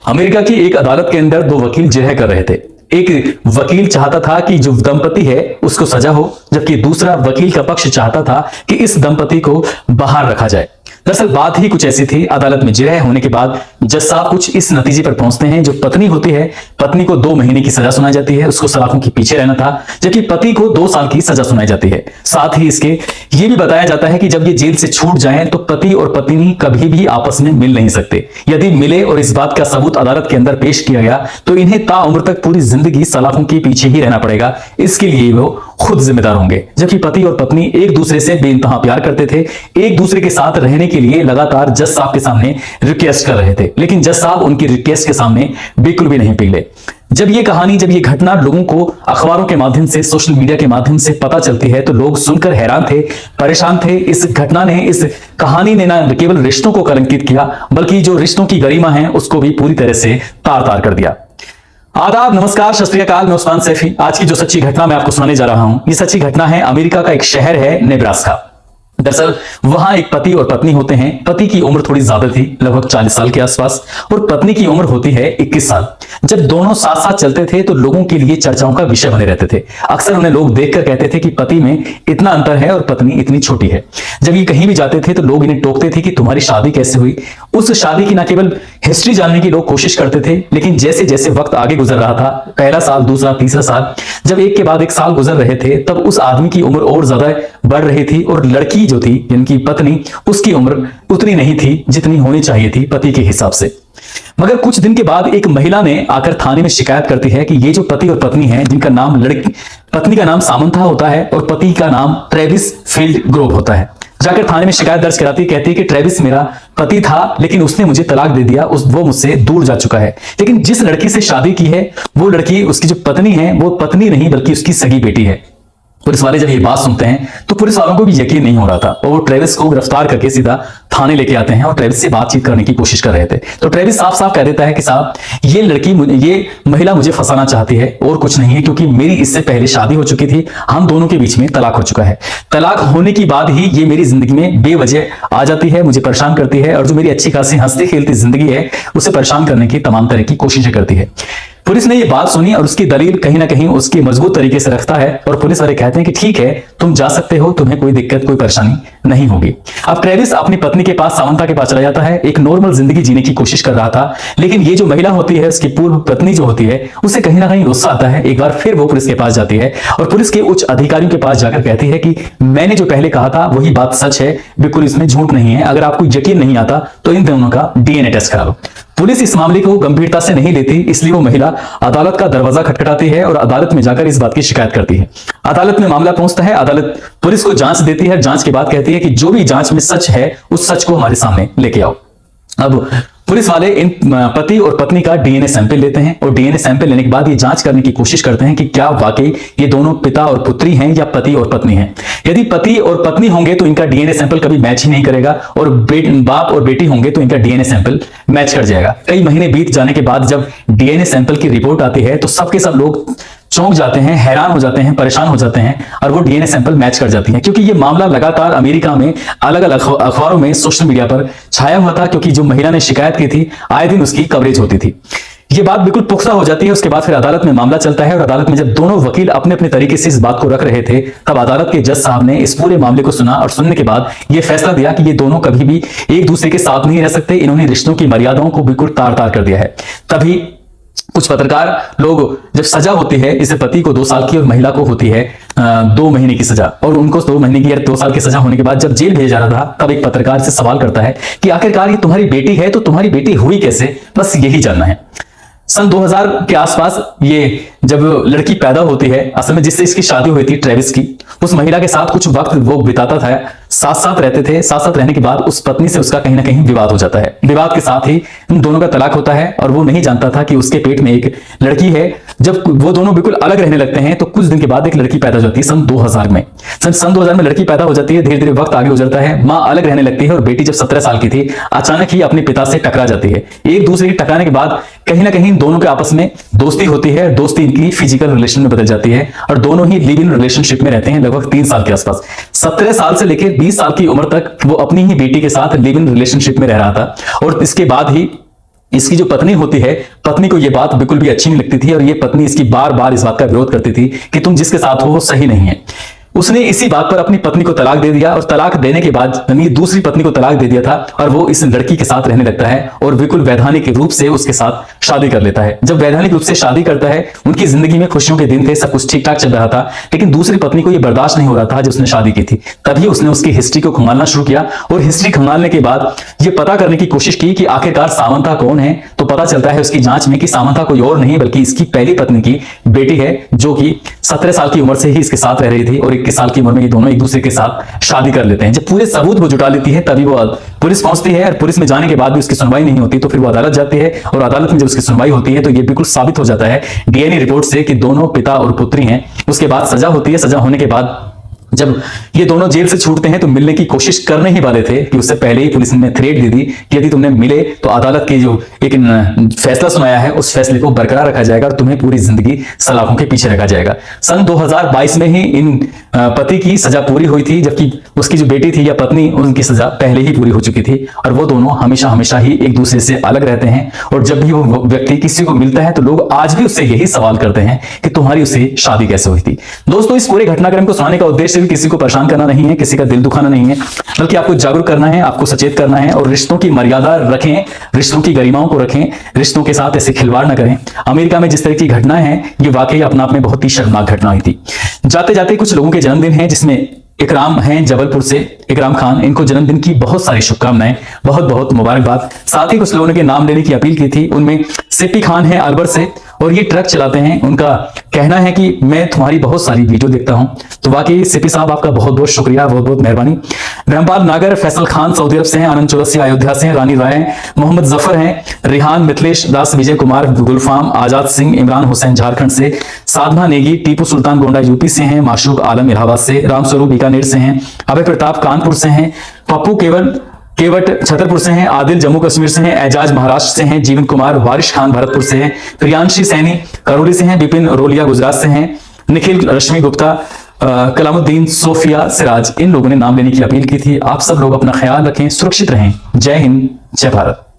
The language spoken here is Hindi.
अमेरिका की एक अदालत के अंदर दो वकील जिरह कर रहे थे। एक वकील चाहता था कि जो दंपति है उसको सजा हो, जबकि दूसरा वकील का पक्ष चाहता था कि इस दंपति को बाहर रखा जाए। दरअसल बात ही कुछ ऐसी थी। अदालत में जिरह होने के बाद जज साहब कुछ इस नतीजे पर पहुंचते हैं, जो पत्नी होती है, पत्नी को 2 महीने की सजा सुनाई जाती है, उसको सलाखों के पीछे रहना था, जबकि पति को 2 साल की सजा सुनाई जाती है। साथ ही इसके ये भी बताया जाता है कि जब ये जेल से छूट जाएं तो पति और पत्नी कभी भी आपस में मिल नहीं सकते। यदि मिले और इस बात का सबूत अदालत के अंदर पेश किया गया तो इन्हें ताउम्र तक पूरी जिंदगी सलाखों के पीछे ही रहना पड़ेगा। इसके लिए वो खुद जिम्मेदार होंगे। जबकि पति और पत्नी एक दूसरे से बेइंतहा प्यार करते थे, एक दूसरे के साथ रहने के लिए लगातार जज साहब के सामने रिक्वेस्ट कर रहे थे, लेकिन जज साहब उनकी रिक्वेस्ट के सामने बिल्कुल भी नहीं पिघले। जब ये घटना लोगों को अखबारों के माध्यम से, सोशल मीडिया के माध्यम से पता चलती है तो लोग सुनकर हैरान थे, परेशान थे। इस घटना ने, इस कहानी ने न केवल रिश्तों को कलंकित किया, बल्कि जो रिश्तों की गरिमा है उसको भी पूरी तरह से तार तार कर दिया। आदाब, नमस्कार, सत श्री अकाल, मैं उस्मान सैफी। आज की जो सच्ची घटना मैं आपको सुनाने जा रहा हूं, ये सच्ची घटना है अमेरिका का एक शहर है नेब्रास्का। दरअसल वहां एक पति और पत्नी होते हैं। पति की उम्र थोड़ी ज्यादा थी, लगभग 40 साल के आसपास, और पत्नी की उम्र होती है 21 साल। जब दोनों साथ साथ चलते थे तो लोगों के लिए चर्चाओं का विषय बने रहते थे। अक्सर उन्हें लोग देखकर कहते थे कि पति में इतना अंतर है और पत्नी इतनी छोटी है। जब ये कहीं भी जाते थे तो लोग इन्हें टोकते थे कि तुम्हारी शादी कैसे हुई। उस शादी की न केवल हिस्ट्री जानने की लोग कोशिश करते थे, लेकिन जैसे जैसे वक्त आगे गुजर रहा था, पहला साल, दूसरा, तीसरा साल, जब एक के बाद एक साल गुजर रहे थे, तब उस आदमी की उम्र और ज्यादा बढ़ रही थी और लड़की जो थी, जिनकी पत्नी, उसकी उम्र उतनी नहीं थी जितनी होनी चाहिए थी पति के हिसाब से। मगर कुछ दिन के बाद एक महिला ने आकर थाने में शिकायत करती है कि ये जो पति और पत्नी हैं, जिनका नाम पत्नी का नाम सामंथा होता है और पति का नाम ट्रेविस फील्ड ग्रोव होता है, जाकर थाने में शिकायत दर्ज कराती, कहती है कि ट्रेविस मेरा पति था, लेकिन उसने मुझे तलाक दे दिया, वो मुझसे दूर जा चुका है। लेकिन जिस लड़की से शादी की है वो लड़की, उसकी जो पत्नी है, वो पत्नी नहीं बल्कि उसकी सगी बेटी है। पुलिस वाले जब ये बात सुनते हैं तो पुलिस वालों को भी यकीन नहीं हो रहा था और वो ट्रेविस को गिरफ्तार करके सीधा थाने लेके आते हैं और ट्रेविस से बातचीत करने की कोशिश कर रहे थे। तो ट्रेविस साफ साफ कह देता है कि साहब, ये महिला मुझे फंसाना चाहती है और कुछ नहीं है, क्योंकि मेरी इससे पहले शादी हो चुकी थी, हम दोनों के बीच में तलाक हो चुका है। तलाक होने की बाद ही ये मेरी जिंदगी में बेवजह आ जाती है, मुझे परेशान करती है, और जो मेरी अच्छी खासी हंसती खेलती जिंदगी है उसे परेशान करने की तमाम तरह की कोशिशें करती है। पुलिस ने ये बात सुनी और उसकी दलील कहीं ना कहीं उसकी मजबूत तरीके से रखता है और पुलिस वाले कहते हैं कि ठीक है, तुम जा सकते हो, तुम्हें कोई दिक्कत, कोई परेशानी नहीं होगी। अब ट्रेविस अपनी पत्नी के पास, सामंथा के पास चला जाता है। एक नॉर्मल जिंदगी जीने की कोशिश कर रहा था, लेकिन ये जो महिला होती है, उसकी पूर्व पत्नी जो होती है, उसे कहीं ना कहीं गुस्सा आता है। एक बार फिर वो पुलिस के पास जाती है और पुलिस के उच्च अधिकारियों के पास जाकर कहती है कि मैंने जो पहले कहा था वही बात सच है, बिल्कुल इसमें झूठ नहीं है। अगर आपको यकीन नहीं आता तो इन दोनों का डीएनए टेस्ट करा लो। पुलिस इस मामले को गंभीरता से नहीं लेती, इसलिए वो महिला अदालत का दरवाजा खटखटाती है और अदालत में जाकर इस बात की शिकायत करती है। अदालत में मामला पहुंचता है, अदालत पुलिस को जांच देती है। जांच के बाद कहती है कि जो भी जांच में सच है उस सच को हमारे सामने लेके आओ। अब पुलिस वाले इन पति और पत्नी का डीएनए सैंपल लेते हैं और डीएनए सैंपल लेने के बाद ये जांच करने की कोशिश करते हैं कि क्या वाकई ये दोनों पिता और पुत्री हैं या पति और पत्नी हैं। यदि पति और पत्नी होंगे तो इनका डीएनए सैंपल कभी मैच ही नहीं करेगा, और बाप और बेटी होंगे तो इनका डीएनए सैंपल मैच कर जाएगा। कई महीने बीत जाने के बाद जब डीएनए सैंपल की रिपोर्ट आती है तो सबके सब लोग चौंक जाते हैं, हैरान हो जाते हैं, परेशान हो जाते हैं, और वो डीएनए सैंपल मैच कर जाती है, क्योंकि ये मामला लगातार अमेरिका में अलग अलग अखबारों में, सोशल मीडिया पर छाया हुआ था, क्योंकि जो महिला ने शिकायत की थी आए दिन उसकी कवरेज होती थी। ये बात बिल्कुल पुख्ता हो जाती है। उसके बाद फिर अदालत में मामला चलता है और अदालत में जब दोनों वकील अपने अपने तरीके से इस बात को रख रहे थे, तब अदालत के जज साहब ने इस पूरे मामले को सुना और सुनने के बाद यह फैसला दिया कि ये दोनों कभी भी एक दूसरे के साथ नहीं रह सकते। इन्होंने रिश्तों की मर्यादाओं को बिल्कुल तार तार कर दिया है। तभी कुछ पत्रकार लोग, जब सजा होती है, इसे पति को 2 साल की और महिला को होती है 2 महीने की सजा, और उनको 2 महीने की या 2 साल की सजा होने के बाद जब जेल भेजा जा रहा था, तब एक पत्रकार से सवाल करता है कि आखिरकार ये तुम्हारी बेटी है तो तुम्हारी बेटी हुई कैसे, बस यही जानना है। सन 2000 के आसपास ये जब लड़की पैदा होती है, असल में जिससे इसकी शादी हुई थी ट्रेविस की, उस महिला के साथ कुछ वक्त वो बिताता था, साथ साथ रहते थे। साथ साथ रहने के बाद उस पत्नी से उसका कहीं ना कहीं विवाद हो जाता है। विवाद के साथ ही उन दोनों का तलाक होता है और वो नहीं जानता था कि उसके पेट में एक लड़की है। जब वो दोनों बिल्कुल अलग रहने लगते हैं तो कुछ दिन के बाद एक लड़की पैदा हो जाती है। सन 2000 में लड़की पैदा हो जाती है। धीरे धीरे वक्त आगे गुजरता है, माँ अलग रहने लगती है और बेटी जब 17 साल की थी अचानक ही अपने पिता से टकरा जाती है। एक दूसरे की टकराने के बाद कहीं ना कहीं दोनों के आपस में दोस्ती होती है। दोस्ती इनकी फिजिकल रिलेशन में बदल जाती है और दोनों ही लिव इन रिलेशनशिप में रहते हैं लगभग 3 साल के आसपास। 17 साल से लेकर 20 साल की उम्र तक वो अपनी ही बेटी के साथ लिव इन रिलेशनशिप में रह रहा था और इसके बाद ही इसकी जो पत्नी होती है, पत्नी को ये बात बिल्कुल भी अच्छी नहीं लगती थी और ये पत्नी इसकी बार बार इस बात का विरोध करती थी कि तुम जिसके साथ हो वो सही नहीं है। उसने इसी बात पर अपनी पत्नी को तलाक दे दिया और तलाक देने के बाद यानी दूसरी पत्नी को तलाक दे दिया था और वो इस लड़की के साथ रहने लगता है और बिल्कुल वैधानिक रूप से उसके साथ शादी कर लेता है। जब वैधानिक रूप से शादी करता है, उनकी जिंदगी में खुशियों के दिन थे, सब कुछ ठीक ठाक चल रहा था, लेकिन दूसरी पत्नी को यह बर्दाश्त नहीं हो रहा था जो उसने शादी की थी। तभी उसने उसकी हिस्ट्री को खंगालना शुरू किया और हिस्ट्री खंगालने के बाद ये पता करने की कोशिश की कि आखिरकार सामंथा कौन है। तो पता चलता है उसकी जांच में कि सामंथा कोई और नहीं बल्कि इसकी पहली पत्नी की बेटी है, जो कि 17 साल की उम्र से ही इसके साथ रह रही थी और 21 साल की उम्र में ये दोनों एक दूसरे के साथ शादी कर लेते हैं। जब पूरे सबूत वो जुटा लेती है तभी वो पुलिस पहुंचती है और पुलिस में जाने के बाद भी उसकी सुनवाई नहीं होती, तो फिर वो अदालत जाती है और अदालत में जब उसकी सुनवाई होती है तो ये बिल्कुल साबित हो जाता है डीएनए रिपोर्ट से कि दोनों पिता और पुत्री हैं। उसके बाद सजा होती है। सजा होने के बाद जब ये दोनों जेल से छूटते हैं तो मिलने की कोशिश करने ही वाले थे कि उससे पहले ही पुलिस ने थ्रेट दे दी कि यदि तुमने मिले तो अदालत के जो एक फैसला सुनाया है उस फैसले को बरकरार रखा जाएगा और तुम्हें पूरी जिंदगी सलाखों के पीछे रखा जाएगा। सन 2022 में ही इन पति की सजा पूरी हुई थी, जबकि उसकी जो बेटी थी या पत्नी, उनकी सजा पहले ही पूरी हो चुकी थी और वो दोनों हमेशा हमेशा ही एक दूसरे से अलग रहते हैं। और जब भी वो व्यक्ति किसी को मिलता है तो लोग आज भी उससे यही सवाल करते हैं कि तुम्हारी उससे शादी कैसे हुई थी। दोस्तों, इस पूरे घटनाक्रम को सुनाने का उद्देश्य भी किसी को परेशान करना नहीं है, किसी का दिल दुखाना नहीं है, बल्कि आपको जागरूक करना है, आपको सचेत करना है और रिश्तों की मर्यादा रखें, रिश्तों की गरिमाओं को रखें, रिश्तों के साथ ऐसे खिलवाड़ ना करें। अमेरिका में जिस तरह की घटनाएं हैं ये वाकई अपने आप में बहुत ही शर्मनाक घटना हुई थी। जाते जाते कुछ लोगों के जन्मदिन हैं, जिसमें इकराम हैं जबलपुर से, इकराम खान, इनको जन्मदिन की बहुत सारी शुभकामनाएं, बहुत बहुत मुबारकबाद। साथ ही कुछ लोगों ने के नाम लेने की अपील की थी, उनमें सिप्पी खान है अलवर से और ये ट्रक चलाते हैं। उनका कहना है कि मैं तुम्हारी बहुत सारी वीडियो देखता हूं। तो वाकई सिप्पी साहब आपका बहुत बहुत शुक्रिया, बहुत बहुत मेहरबानी। ब्रह्मपाल नागर, फैसल खान सऊदी अरब से हैं, आनंद चौरसिया अयोध्या से हैं, रानी राय, मोहम्मद जफर हैं, रिहान मिथिलेश दास, विजय कुमार गुलफाम, आजाद सिंह, इमरान हुसैन झारखंड से, साधना नेगी, टीपू सुल्तान गोंडा यूपी से हैं, माशूक आलम इलाहाबाद से, रामस्वरूप बीकानेर से हैं, अभय प्रताप कानपुर से हैं, पप्पू केवट छतरपुर से हैं, आदिल जम्मू कश्मीर से हैं, एजाज महाराष्ट्र से हैं, जीवन कुमार वारिश खान भरतपुर से हैं, प्रियांशी सैनी करौली से हैं, विपिन रोलिया गुजरात से हैं, निखिल रश्मि गुप्ता, कलामुद्दीन, सोफिया सिराज, इन लोगों ने नाम लेने की अपील की थी। आप सब लोग अपना ख्याल रखें, सुरक्षित रहें। जय हिंद, जय भारत।